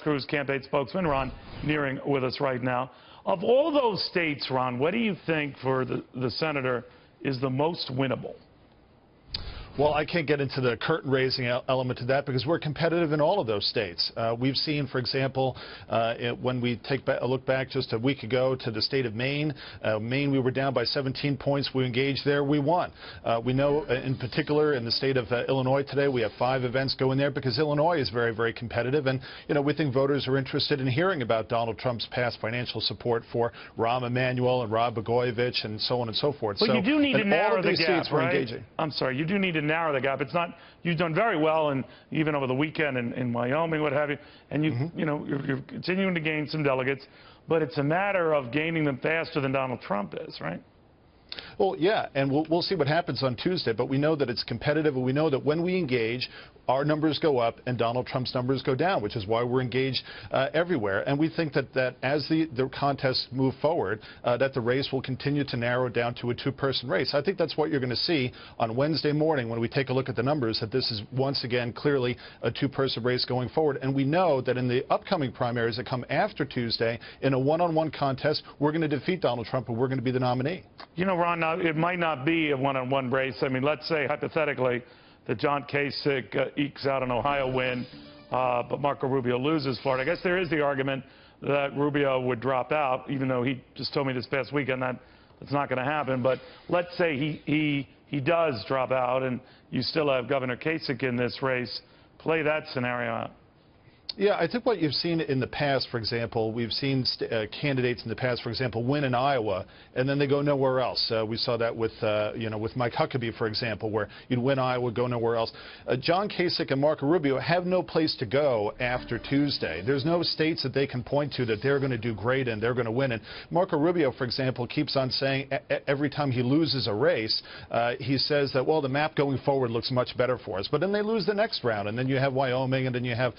Cruz campaign spokesman, Ron Nehring, with us right now. Of all those states, Ron, what do you think for the senator is the most winnable? Well, I can't get into the curtain-raising element to that because we're competitive in all of those states. We've seen, for example, when we take a look back just a week ago to the state of Maine, we were down by 17 points. We engaged there. We won. We know, in particular, in the state of Illinois today, we have 5 events going there because Illinois is very, very competitive. And, we think voters are interested in hearing about Donald Trump's past financial support for Rahm Emanuel and Rod Blagojevich and so on and so forth. But so, you do need to narrow the gap, right? Engaging. I'm sorry. You do need to narrow the gap. It's not, you've done very well, and even over the weekend in Wyoming, what have you, and you're continuing to gain some delegates, but it's a matter of gaining them faster than Donald Trump is, right? Well, yeah, and we'll see what happens on Tuesday, but we know that it's competitive, and we know that when we engage, our numbers go up and Donald Trump's numbers go down, which is why we're engaged everywhere. And we think that as the contests move forward, that the race will continue to narrow down to a 2-person race. I think that's what you're going to see on Wednesday morning when we take a look at the numbers, that this is once again clearly a 2-person race going forward. And we know that in the upcoming primaries that come after Tuesday, in a one-on-one contest, we're going to defeat Donald Trump and we're going to be the nominee. You know, Ron, now, it might not be a one-on-one race. I mean, let's say, hypothetically, that John Kasich ekes out an Ohio win, but Marco Rubio loses Florida. I guess there is the argument that Rubio would drop out, even though he just told me this past weekend that that's not going to happen. But let's say he does drop out, and you still have Governor Kasich in this race. Play that scenario out. Yeah, I think what you've seen in the past, for example, we've seen candidates in the past, for example, win in Iowa, and then they go nowhere else. We saw that with, with Mike Huckabee, for example, where you'd win Iowa, go nowhere else. John Kasich and Marco Rubio have no place to go after Tuesday. There's no states that they can point to that they're going to do great in, they're going to win in. Marco Rubio, for example, keeps on saying every time he loses a race, he says that, well, the map going forward looks much better for us. But then they lose the next round, and then you have Wyoming, and then you have,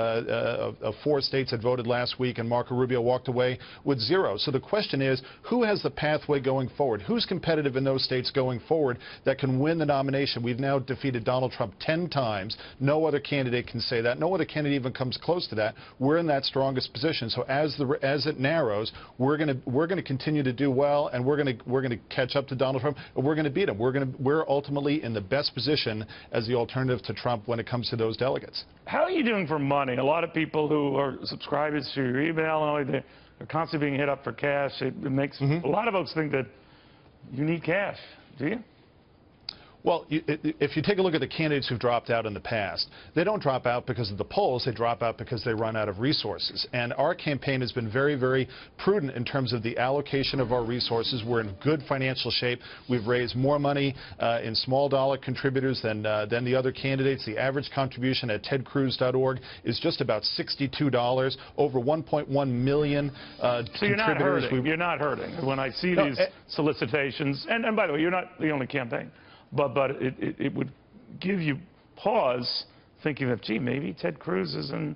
4 states that voted last week, and Marco Rubio walked away with 0. So the question is, who has the pathway going forward? Who's competitive in those states going forward that can win the nomination? We've now defeated Donald Trump 10 times. No other candidate can say that. No other candidate even comes close to that. We're in that strongest position. So as it narrows, we're going to continue to do well, and we're going to catch up to Donald Trump, and we're going to beat him. We're ultimately in the best position as the alternative to Trump when it comes to those delegates. How are you doing for money? A lot of people who are subscribers to your email, they're constantly being hit up for cash. It makes a lot of folks think that you need cash. Do you? Well, if you take a look at the candidates who've dropped out in the past, they don't drop out because of the polls. They drop out because they run out of resources. And our campaign has been very, very prudent in terms of the allocation of our resources. We're in good financial shape. We've raised more money in small dollar contributors than the other candidates. The average contribution at tedcruz.org is just about $62. Over 1.1 million so you're not hurting. You're not hurting. When I see these solicitations, and by the way, you're not the only campaign. But it would give you pause thinking that, gee, maybe Ted Cruz is in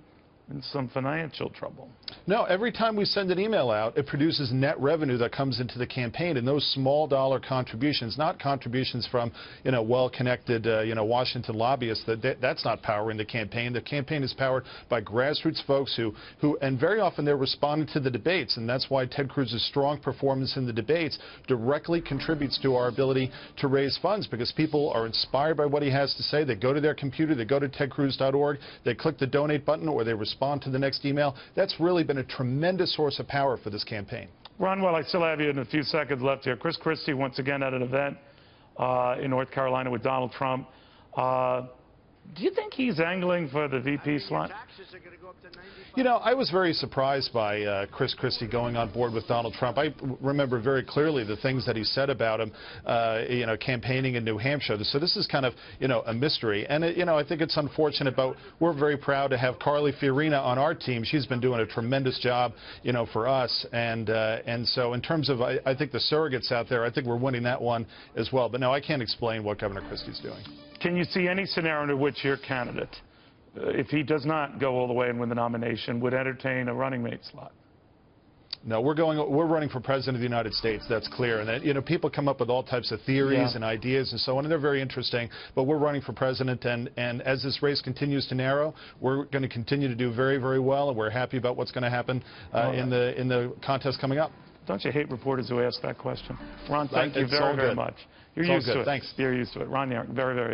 some financial trouble. No, every time we send an email out, it produces net revenue that comes into the campaign, and those small dollar contributions, not contributions from, well-connected, Washington lobbyists, that's not powering the campaign. The campaign is powered by grassroots folks who, and very often they're responding to the debates, and that's why Ted Cruz's strong performance in the debates directly contributes to our ability to raise funds, because people are inspired by what he has to say. They go to their computer, they go to tedcruz.org, they click the donate button, or they respond to the next email. That's really been a tremendous source of power for this campaign. Ron, while I still have you in a few seconds left here, Chris Christie once again at an event in North Carolina with Donald Trump. Do you think he's angling for the VP slot? I was very surprised by Chris Christie going on board with Donald Trump. I remember very clearly the things that he said about him, campaigning in New Hampshire. So this is kind of, a mystery. And, I think it's unfortunate, but we're very proud to have Carly Fiorina on our team. She's been doing a tremendous job, for us. And so in terms of, I think the surrogates out there, I think we're winning that one as well. But no, I can't explain what Governor Christie's doing. Can you see any scenario in which your candidate, if he does not go all the way and win the nomination, would entertain a running mate slot? No, we're running for president of the United States. That's clear. And that, people come up with all types of theories and ideas and so on, and they're very interesting. But we're running for president, and as this race continues to narrow, we're going to continue to do very, very well, and we're happy about what's going to happen in the contest coming up. Don't you hate reporters who ask that question? Ron, thank you very, very much. You're used to it. Thanks. You're used to it. Ron Nehring, very, very